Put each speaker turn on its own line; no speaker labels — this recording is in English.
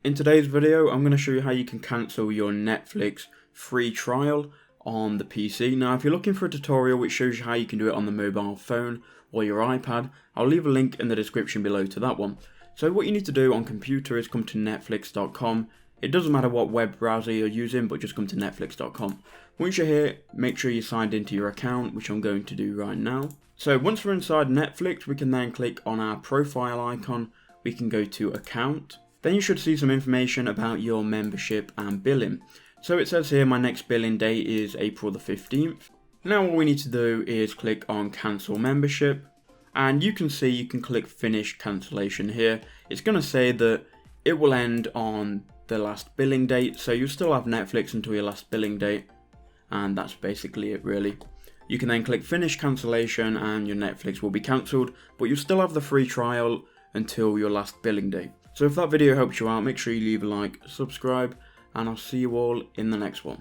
In today's video, I'm going to show you how you can cancel your Netflix free trial on the PC. Now, if you're looking for a tutorial which shows you how you can do it on the mobile phone or your iPad, I'll leave a link in the description below to that one. So what you need to do on computer is come to netflix.com. It doesn't matter what web browser you're using, but just come to netflix.com. Once you're here, make sure you're signed into your account, which I'm going to do right now. So once we're inside Netflix, we can then click on our profile icon. We can go to account. Then you should see some information about your membership and billing. So it says here my next billing date is April the 15th. Now all we need to do is click on cancel membership, and you can see you can click finish cancellation here. It's going to say that it will end on the last billing date, so you'll still have Netflix until your last billing date, and that's basically it really. You can then click finish cancellation and your Netflix will be cancelled, but you'll still have the free trial until your last billing date. So if that video helps you out, make sure you leave a like, subscribe, and I'll see you all in the next one.